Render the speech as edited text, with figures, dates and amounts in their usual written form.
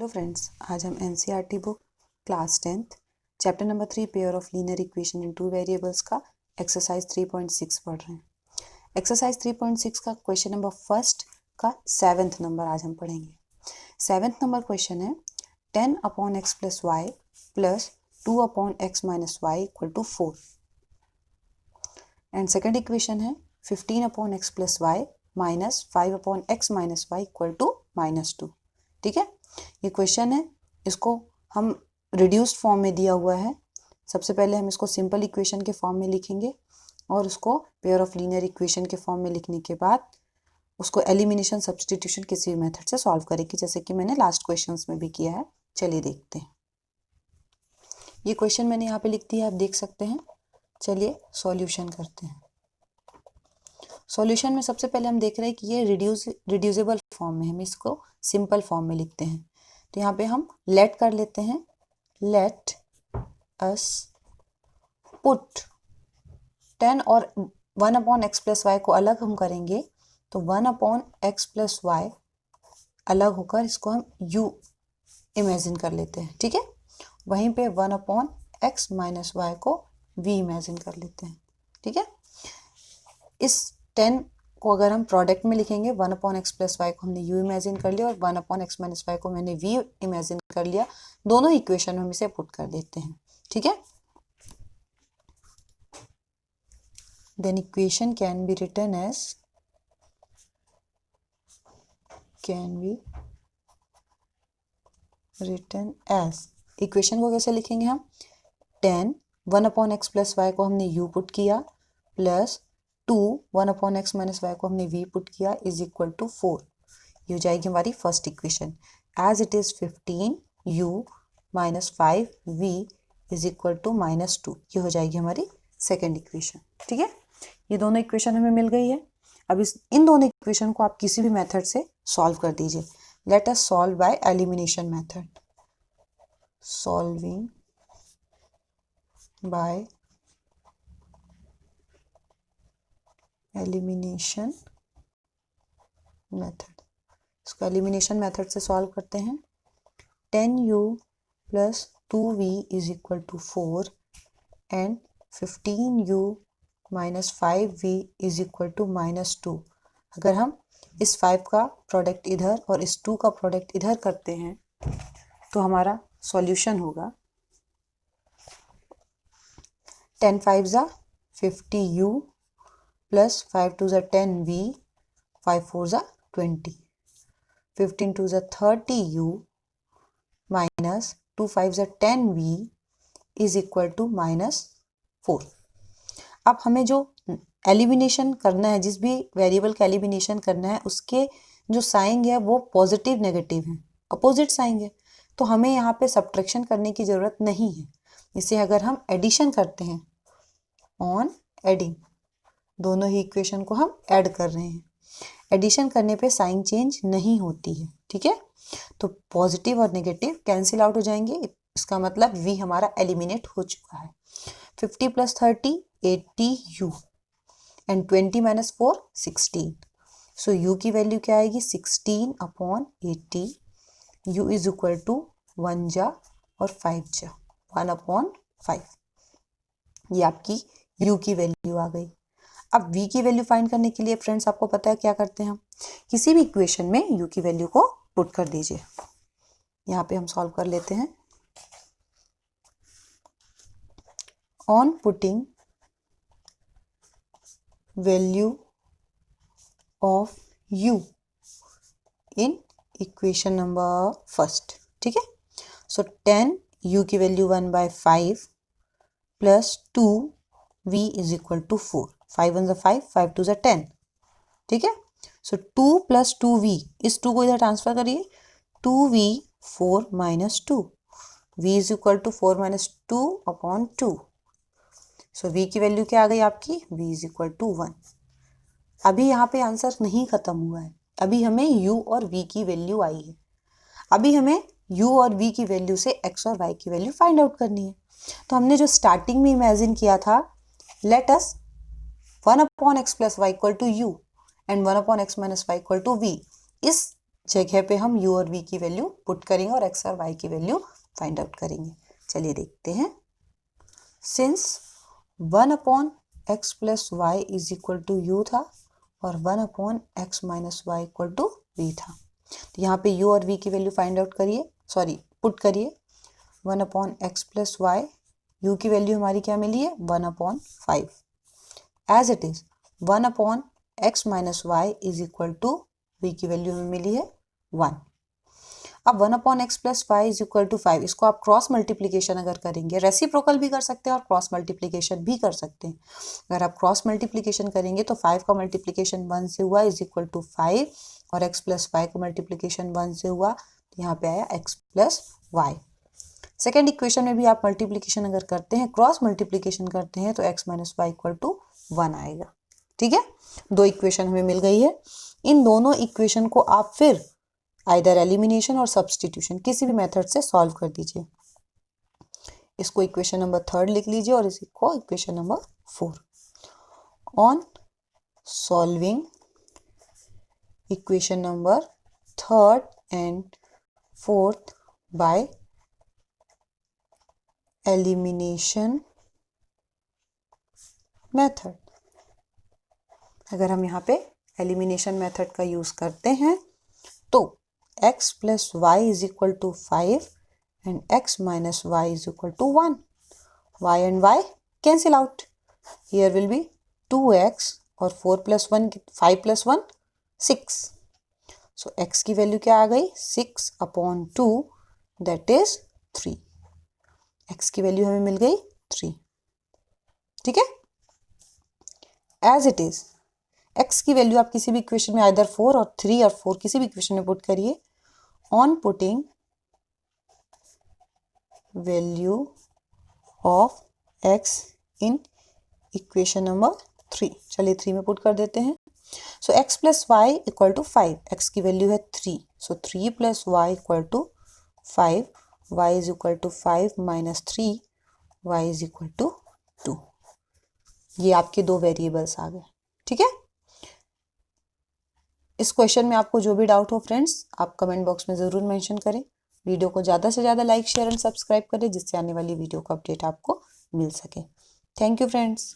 Hello friends, आज हम NCERT book class 10th chapter number 3 pair of linear equation in two variables का exercise 3.6 पढ़ रहे हैं। एक्सरसाइज 3.6 का क्वेश्चन नंबर फर्स्ट का 7th नंबर आज हम पढ़ेंगे। 7th नंबर क्वेश्चन है 10 upon x plus y plus 2 upon x minus y equal to 4 and second equation है 15 upon x plus y minus 5 upon x minus y equal to -2। ठीक है, ये question है, इसको हम रिड्यूस्ड फॉर्म में दिया हुआ है। सबसे पहले हम इसको सिंपल इक्वेशन के फॉर्म में लिखेंगे और उसको पेयर ऑफ लीनियर इक्वेशन के फॉर्म में लिखने के बाद उसको एलिमिनेशन सब्स्टिट्यूशन किसी भी मेथड से सॉल्व करेंगे, जैसे कि मैंने लास्ट क्वेश्चंस में भी किया है। चलिए देखते हैं। ये क्वेश्चन मैंने यहाँ पे लिख दिया, आप देख सकते हैं। चलिए सॉल्यूशन करते हैं। सॉल्यूशन में सबसे पहले हम देख रहे हैं कि ये रिड्यूसिबल फॉर्म में, हम इसको सिंपल फॉर्म में लिखते हैं। तो यहाँ पे हम लेट कर लेते हैं, लेट अस पुट 10 और 1 अपॉन एक्स प्लस वाई को अलग हम करेंगे तो 1 अपॉन एक्स प्लस वाई अलग होकर इसको हम u इमेजिन कर लेते हैं। ठीक है, वहीं पे 1 अपॉन एक्स माइनस वाई को v इमेजिन कर लेते हैं। ठीक है, इस 10 को अगर हम प्रोडक्ट में लिखेंगे 1 अपॉन एक्स प्लस वाई को हमने u इमेजिन कर लिया और 1 अपॉन एक्स माइनस वाई को मैंने v इमेजिन कर लिया। दोनों इक्वेशन में हम इसे पुट कर देते हैं। ठीक है, then equation can be written as equation को कैसे लिखेंगे हम 10 1 अपॉन एक्स प्लस वाई को हमने u पुट किया plus 2 1 upon x minus y को हमने v पुट किया इज इक्वल टू 4। ये हो जाएगी हमारी first equation. As it is 15u minus 5v is equal to -2। ये हो जाएगी हमारी सेकेंड इक्वेशन। ठीक है, ये दोनों इक्वेशन हमें मिल गई है। अब इन दोनों इक्वेशन को आप किसी भी मेथड से सॉल्व कर दीजिए। Let us solve by elimination method. Solving by elimination method. इसको एलिमिनेशन मेथड से सॉल्व करते हैं। 10u plus 2v is equal to 4 and 15u minus 5v is equal to -2। अगर हम इस 5 का प्रोडक्ट इधर और इस 2 का प्रोडक्ट इधर करते हैं तो हमारा सॉल्यूशन होगा 10 5 ज़ा 50u प्लस 5 2 ज़ा 10v 5 4 ज़ा 20 15 2 ज़ा 30u माइनस 2 5 ज़ा 10v इज इक्वल टू -4। अब हमें जो एलिमिनेशन करना है, जिस भी वेरिएबल का एलिमिनेशन करना है, उसके जो साइन है वो पॉजिटिव नेगेटिव है, अपोजिट साइन है। तो हमें यहाँ पे सब्ट्रैक्शन करने की ज़रूरत नहीं है। इसे अगर हम एडिशन करते हैं, ऑन एडिंग, दोनों ही इक्वेशन को हम ऐड कर रहे हैं। एडिशन करने पे साइन चेंज नहीं होती है। ठीक है, तो पॉजिटिव और नेगेटिव कैंसिल आउट हो जाएंगे। इसका मतलब v हमारा एलिमिनेट हो चुका है। 50 plus 30 80u and 20 minus 4 16। So u की वैल्यू क्या आएगी 16 upon 80। u is equal to 1 जा और 5 जा 1 अपॉन 5। ये आपकी u की वैल्यू आ गई। अब v की वैल्यू फाइंड करने के लिए फ्रेंड्स आपको पता है क्या करते हैं हम, किसी भी इक्वेशन में u की वैल्यू को पुट कर दीजिए। यहाँ पे हम सॉल्व कर लेते हैं। On putting value of u in equation number first. ठीक है, सो 10 u की value 1/5 plus 2v is equal to 4। 5 1 5 5 2 10। ठीक है, सो 2 प्लस 2v, इस 2 को इधर ट्रांसफर करिए, 2v 4 minus 2, v is equal to 4 minus 2 upon 2। So v की वैल्यू क्या आ गई आपकी, v इज इक्वल टू 1। अभी यहाँ पे आंसर नहीं खत्म हुआ है, अभी हमें u और v की वैल्यू आई है। अभी हमें u और v की वैल्यू से x और y की वैल्यू फाइंड आउट करनी है। तो हमने जो स्टार्टिंग में इमेजिन किया था, let us 1 upon x plus y equal to u and 1 upon x minus y equal to v, इस जगह पे हम u और v की वैल्यू पुट करेंगे और x और y की वैल्यू फाइंड आउट करेंगे। चलिए देखते हैं। Since 1 upon x plus y is equal to u था और 1 upon x minus y equal to v था, तो यहाँ पे u और v की वैल्यू फाइंड आउट करिए, सॉरी पुट करिए। 1 upon x plus y, u की वैल्यू हमारी क्या मिली है 1 upon 5, as it is 1 upon x minus y is equal to v की वैल्यू हमें मिली है 1। अब 1 upon x plus y is equal to 5, इसको आप क्रॉस मल्टीप्लीकेशन अगर करेंगे, रेसिप्रोकल भी कर सकते हैं और क्रॉस मल्टीप्लीकेशन भी कर सकते हैं। अगर आप क्रॉस मल्टीप्लीकेशन करेंगे तो 5 का मल्टीप्लीकेशन 1 से हुआ इज इक्वल टू 5 और एक्स प्लस वाई का मल्टीप्लीकेशन 1 से हुआ, तो यहाँ पे आया x plus y. Second equation में भी आप मल्टीप्लीकेशन अगर करते हैं, क्रॉस मल्टीप्लीकेशन करते हैं, तो x minus y equal to 1 आएगा। ठीक है, दो इक्वेशन हमें मिल गई है। इन दोनों इक्वेशन को आप फिर आइदर एलिमिनेशन और सब्स्टिट्यूशन किसी भी मेथड से सॉल्व कर दीजिए। इसको इक्वेशन नंबर 3 लिख लीजिए और इसको equation number 4। On solving equation number 3 and 4 bye elimination method, अगर हम यहाँ पे एलिमिनेशन मेथड का यूज करते हैं तो x plus y is equal to 5 and x minus y is equal to 1। y and y cancel out, here will be 2x और 4 plus 1 5 plus 1 6, so x की वैल्यू क्या आ गई 6 अपॉन 2 दैट इज 3। x की value हमें मिल गई 3। ठीक है, एज इट इज x की वैल्यू आप किसी भी इक्वेशन में आइदर 4 और 3 और 4 किसी भी इक्वेशन में पुट करिए। On putting value of x in equation number 3, चलिए 3 में पुट कर देते हैं। So x plus y equal to 5, x की वैल्यू है 3, so 3 plus y equal to 5, y is equal to 5 minus 3, y is equal to 2। ये आपके दो वेरिएबल्स आ गए। ठीक है, इस क्वेश्चन में आपको जो भी डाउट हो फ्रेंड्स, आप कमेंट बॉक्स में ज़रूर मेंशन करें। वीडियो को ज़्यादा से ज़्यादा लाइक शेयर एंड सब्सक्राइब करें, जिससे आने वाली वीडियो का अपडेट आपको मिल सके। Thank you friends.